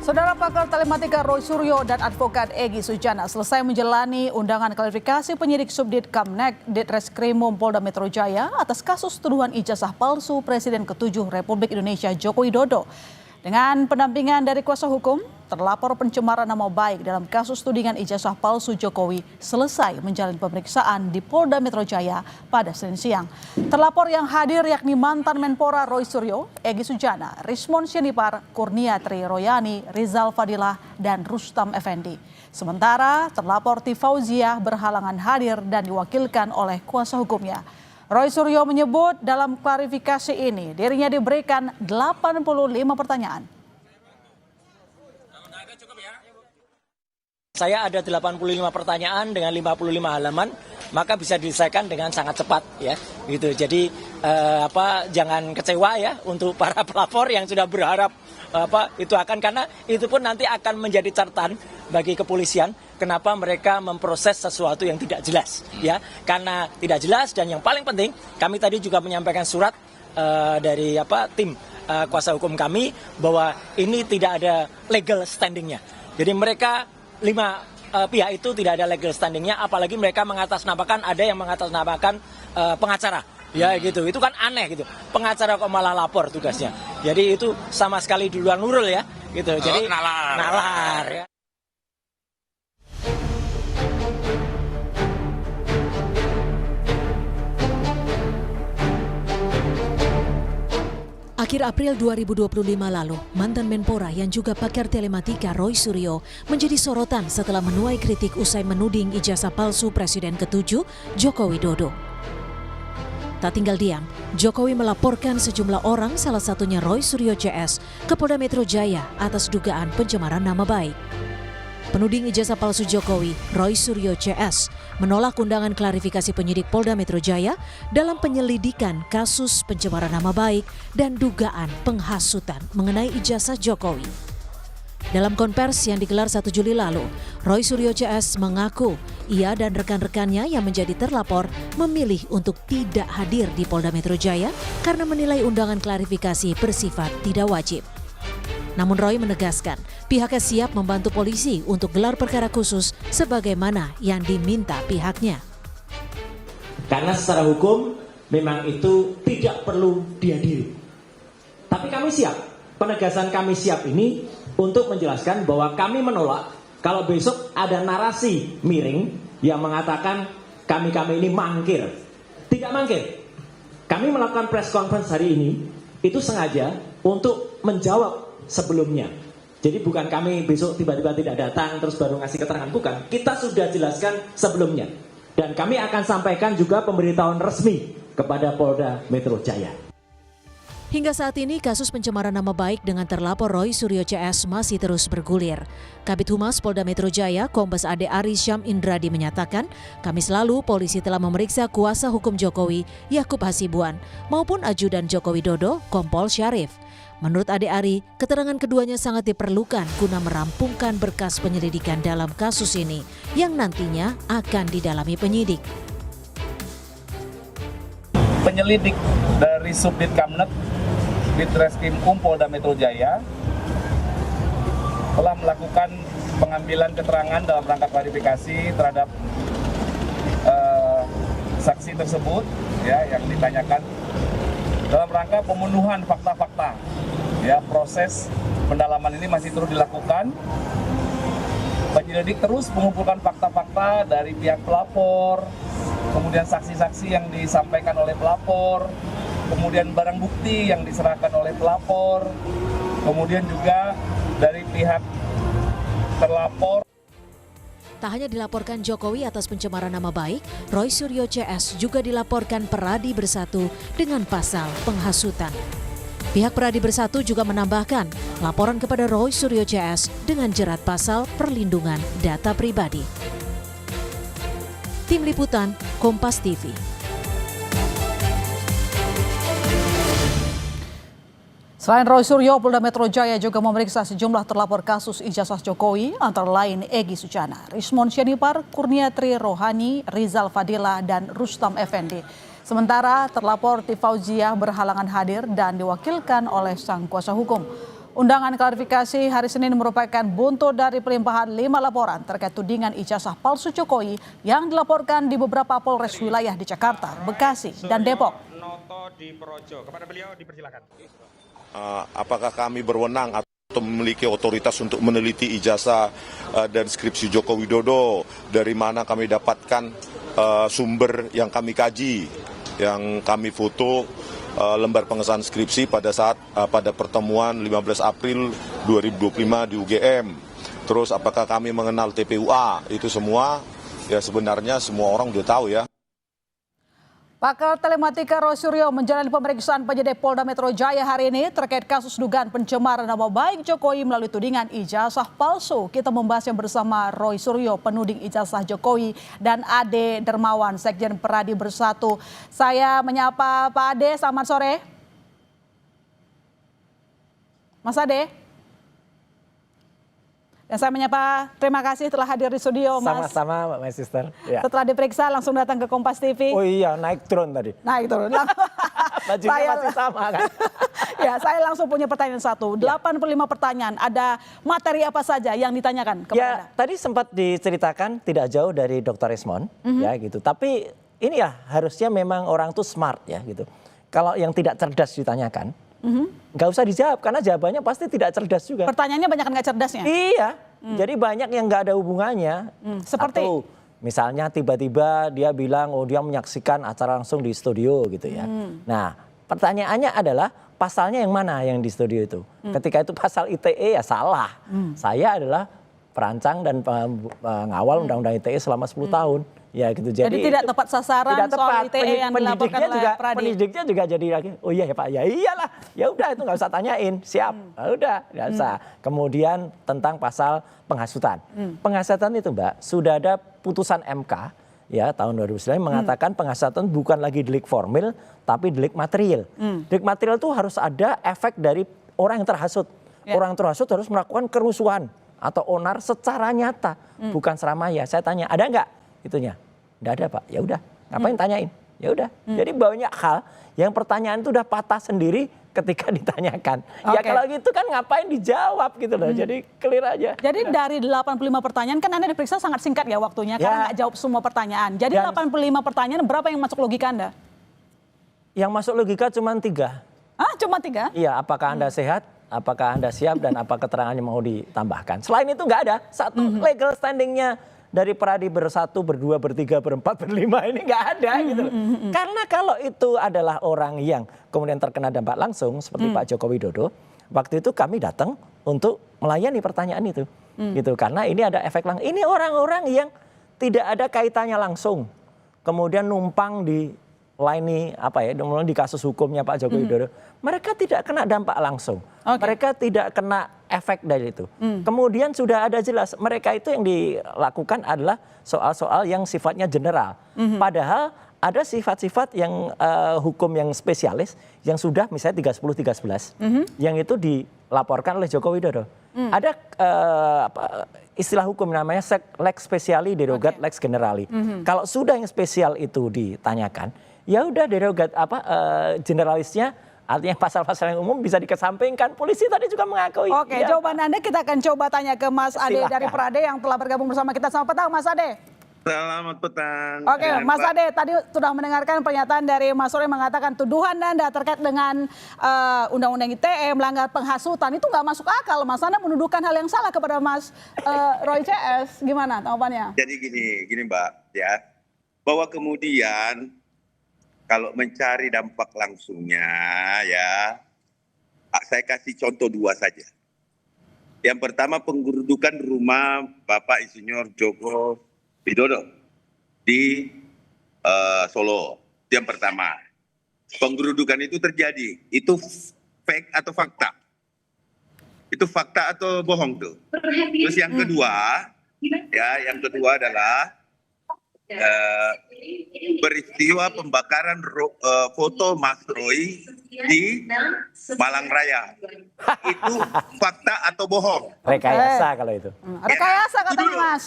Saudara pakar telematika Roy Suryo dan advokat Egy Sujana selesai menjalani undangan klarifikasi penyidik Subdit Kamnek Ditreskrimum Polda Metro Jaya atas kasus tuduhan ijazah palsu Presiden ke-7 Republik Indonesia Joko Widodo. Dengan pendampingan dari kuasa hukum, terlapor pencemaran nama baik dalam kasus tudingan ijazah palsu Jokowi selesai menjalani pemeriksaan di Polda Metro Jaya pada Senin siang. Terlapor yang hadir yakni mantan Menpora Roy Suryo, Egy Sujana, Rismon Sianipar, Kurnia Tri Royani, Rizal Fadilah, dan Rustam Effendi. Sementara terlapor Tifauziah berhalangan hadir dan diwakilkan oleh kuasa hukumnya. Roy Suryo menyebut dalam klarifikasi ini dirinya diberikan 85 pertanyaan. Saya ada 85 pertanyaan dengan 55 halaman, maka bisa diselesaikan dengan sangat cepat ya. Gitu. Jadi jangan kecewa ya untuk para pelapor yang sudah berharap itu akan, karena itu pun nanti akan menjadi catatan bagi kepolisian kenapa mereka memproses sesuatu yang tidak jelas ya. Karena tidak jelas, dan yang paling penting kami tadi juga menyampaikan surat dari tim kuasa hukum kami bahwa ini tidak ada legal standingnya. Jadi mereka 5 pihak itu tidak ada legal standingnya, apalagi mereka ada yang mengatasnamakan pengacara. Ya gitu, itu kan aneh gitu. Pengacara kok malah lapor tugasnya. Jadi itu sama sekali di luar nurul ya, gitu. Jadi nalar ya. Akhir April 2025 lalu, mantan Menpora yang juga pakar telematika Roy Suryo menjadi sorotan setelah menuai kritik usai menuding ijazah palsu Presiden ke-7 Joko Widodo. Tak tinggal diam, Jokowi melaporkan sejumlah orang, salah satunya Roy Suryo CS, ke Polda Metro Jaya atas dugaan pencemaran nama baik. Penuding ijazah palsu Jokowi, Roy Suryo CS, menolak undangan klarifikasi penyidik Polda Metro Jaya dalam penyelidikan kasus pencemaran nama baik dan dugaan penghasutan mengenai ijazah Jokowi. Dalam konversi yang digelar 1 Juli lalu, Roy Suryo CS mengaku ia dan rekan-rekannya yang menjadi terlapor memilih untuk tidak hadir di Polda Metro Jaya karena menilai undangan klarifikasi bersifat tidak wajib. Namun Roy menegaskan pihaknya siap membantu polisi untuk gelar perkara khusus sebagaimana yang diminta pihaknya. Karena secara hukum memang itu tidak perlu dihadiri. Tapi kami siap, penegasan kami siap ini untuk menjelaskan bahwa kami menolak kalau besok ada narasi miring yang mengatakan kami ini mangkir. Tidak mangkir. Kami melakukan press conference hari ini itu sengaja untuk menjawab sebelumnya. Jadi bukan kami besok tiba-tiba tidak datang terus baru ngasih keterangan, bukan. Kita sudah jelaskan sebelumnya. Dan kami akan sampaikan juga pemberitahuan resmi kepada Polda Metro Jaya. Hingga saat ini kasus pencemaran nama baik dengan terlapor Roy Suryo CS masih terus bergulir. Kabid Humas Polda Metro Jaya, Kombes Ade Ari Syam Indradi menyatakan, Kamis lalu polisi telah memeriksa kuasa hukum Jokowi, Yakub Hasibuan, maupun ajudan Joko Widodo, Kompol Syarif. Menurut Ade Ari, keterangan keduanya sangat diperlukan guna merampungkan berkas penyelidikan dalam kasus ini yang nantinya akan didalami penyidik. Penyelidik dari Subdit Kamnek Ditreskrimum Polda Metro Jaya telah melakukan pengambilan keterangan dalam rangka klarifikasi terhadap saksi tersebut ya, yang ditanyakan dalam rangka pemenuhan fakta-fakta. Ya, proses pendalaman ini masih terus dilakukan. Penyelidik terus mengumpulkan fakta-fakta dari pihak pelapor, kemudian saksi-saksi yang disampaikan oleh pelapor, kemudian barang bukti yang diserahkan oleh pelapor, kemudian juga dari pihak terlapor. Tak hanya dilaporkan Jokowi atas pencemaran nama baik, Roy Suryo CS juga dilaporkan Peradi Bersatu dengan pasal penghasutan. Pihak Peradi Bersatu juga menambahkan laporan kepada Roy Suryo CS dengan jerat pasal perlindungan data pribadi. Tim Liputan, Kompas TV. Selain Roy Suryo, Polda Metro Jaya juga memeriksa sejumlah terlapor kasus ijazah Jokowi, antara lain Egy Sujana, Rismon Sianipar, Kurnia Tri Royani, Rizal Fadilah, dan Rustam Effendi. Sementara terlapor Tifauziah berhalangan hadir dan diwakilkan oleh sang kuasa hukum. Undangan klarifikasi hari Senin merupakan buntut dari pelimpahan 5 laporan terkait tudingan ijazah palsu Jokowi yang dilaporkan di beberapa Polres wilayah di Jakarta, Bekasi, dan Depok. Kepada beliau dipersilakan. Apakah kami berwenang atau memiliki otoritas untuk meneliti ijazah dan skripsi Joko Widodo? Dari mana kami dapatkan sumber yang kami kaji, yang kami foto lembar pengesahan skripsi pada pertemuan 15 April 2025 di UGM. Terus apakah kami mengenal TPUA? Itu semua ya sebenarnya semua orang udah tahu ya. Pakar Telematika Roy Suryo menjalani pemeriksaan penyidik Polda Metro Jaya hari ini terkait kasus dugaan pencemaran nama baik Jokowi melalui tudingan ijazah palsu. Kita membahasnya bersama Roy Suryo, penuding ijazah Jokowi, dan Ade Dermawan, Sekjen Peradi Bersatu. Saya menyapa Pak Ade, selamat sore. Mas Ade. Dan saya menyapa, terima kasih telah hadir di studio, Mas. Sama-sama, Mbak Sister. Ya. Setelah diperiksa langsung datang ke Kompas TV. Oh iya, naik drone tadi. Naik turun. Bajunya masih sama kan? Ya, saya langsung punya pertanyaan satu. 85 pertanyaan, ada materi apa saja yang ditanyakan kepada Anda? Ya, tadi sempat diceritakan tidak jauh dari Dr. Resmond, ya gitu. Tapi ini ya harusnya memang orang tuh smart ya gitu. Kalau yang tidak cerdas ditanyakan, nggak usah dijawab karena jawabannya pasti tidak cerdas juga. Pertanyaannya banyak nggak cerdasnya? Iya, jadi banyak yang nggak ada hubungannya. Seperti? Atau misalnya tiba-tiba dia bilang, oh dia menyaksikan acara langsung di studio gitu ya. Nah pertanyaannya adalah pasalnya yang mana yang di studio itu. Ketika itu pasal ITE ya salah. Saya adalah perancang dan pengawal undang-undang ITE selama 10 tahun. Ya gitu. Jadi tidak tepat sasaran tidak tepat. soal ITE yang dilaporkan oleh Pradi. Penyidiknya juga jadi lagi, oh iya ya Pak, ya iyalah. Ya udah itu nggak usah tanyain, siap. Ya udah, nggak usah. Kemudian tentang pasal penghasutan. Penghasutan itu Mbak, sudah ada putusan MK ya tahun 2009 mengatakan penghasutan bukan lagi delik formil tapi delik material. Delik material itu harus ada efek dari orang yang terhasut. Orang yang terhasut harus melakukan kerusuhan atau onar secara nyata, bukan seramanya. Saya tanya, ada nggak itunya? Nggak ada Pak. Ya udah, ngapain tanyain? Ya udah. Jadi banyak hal yang pertanyaan itu udah patah sendiri ketika ditanyakan. Ya kalau gitu kan ngapain dijawab gitu loh. Jadi clear aja. Jadi dari 85 pertanyaan kan Anda diperiksa sangat singkat ya waktunya karena nggak jawab semua pertanyaan. Jadi 85 pertanyaan berapa yang masuk logika Anda? Yang masuk logika cuma 3. Ah, cuma 3? Iya, apakah Anda sehat? Apakah Anda siap dan apa keterangannya mau ditambahkan? Selain itu nggak ada. Satu legal standingnya dari Peradi bersatu, berdua, bertiga, berempat, berlima ini nggak ada gitu loh. Karena kalau itu adalah orang yang kemudian terkena dampak langsung seperti Pak Joko Widodo, waktu itu kami datang untuk melayani pertanyaan itu, gitu. Karena ini ada efek langsung. Ini orang-orang yang tidak ada kaitannya langsung, kemudian numpang di layani apa ya, di kasus hukumnya Pak Joko Widodo, mereka tidak kena dampak langsung, mereka tidak kena efek dari itu. Kemudian sudah ada jelas mereka itu yang dilakukan adalah soal-soal yang sifatnya general. Padahal ada sifat-sifat yang hukum yang spesialis yang sudah misalnya 310-311 yang itu dilaporkan oleh Joko Widodo. Ada istilah hukum namanya lex speciali derogat lex generali. Kalau sudah yang spesial itu ditanyakan, ya udah derogat generalisnya. Artinya pasal-pasal yang umum bisa dikesampingkan. Polisi tadi juga mengakui. Oke, ya. Jawaban Anda kita akan coba tanya ke Mas Ade dari Perade yang telah bergabung bersama kita. Selamat petang Mas Ade. Selamat petang. Oke, Mas Ade tadi sudah mendengarkan pernyataan dari Mas Roy mengatakan tuduhan Anda terkait dengan Undang-Undang ITE melanggar penghasutan itu nggak masuk akal. Mas Anda menuduhkan hal yang salah kepada Mas Roy CS. Gimana tanggapannya? Jadi gini Mbak ya, bahwa kemudian kalau mencari dampak langsungnya ya, saya kasih contoh 2 saja. Yang pertama penggerudukan rumah Bapak Insinyur Joko Widodo di Solo. Itu yang pertama. Penggerudukan itu terjadi. Itu fake atau fakta? Itu fakta atau bohong tuh? Terus yang kedua, ya yang kedua adalah peristiwa pembakaran foto Mas Roy di Malang Raya. Itu fakta atau bohong? Rekayasa kalau itu. Rekayasa katanya Mas.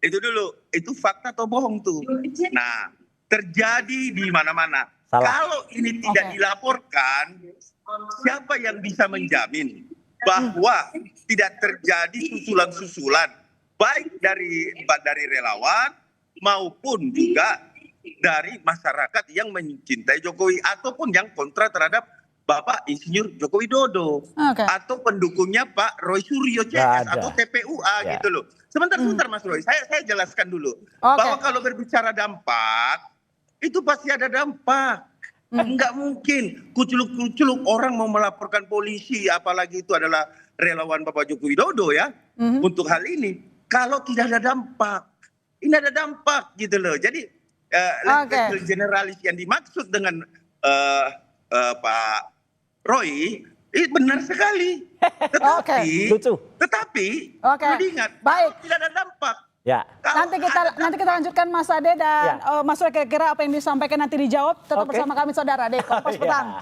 Itu dulu, itu fakta atau bohong tuh. Nah, terjadi di mana-mana. Kalau ini tidak dilaporkan, siapa yang bisa menjamin bahwa tidak terjadi susulan-susulan baik dari relawan maupun juga dari masyarakat yang mencintai Jokowi ataupun yang kontra terhadap Bapak Insinyur Joko Widodo atau pendukungnya Pak Roy Suryo CS atau TPUA gitu loh. Sebentar Mas Roy, saya jelaskan dulu bahwa kalau berbicara dampak itu pasti ada dampak. Enggak mungkin kuculuk-kuculuk orang mau melaporkan polisi, apalagi itu adalah relawan Bapak Joko Widodo ya untuk hal ini. Kalau tidak ada dampak, ini ada dampak gitu loh. Jadi generalis yang dimaksud dengan Pak Roy itu benar sekali. Tetapi perlu diingat, kalau tidak ada dampak. Ya. Nanti kita lanjutkan Mas Ade dan Mas Roy, kira-kira apa yang disampaikan nanti dijawab. Tetap bersama kami saudara di Kompas Petang.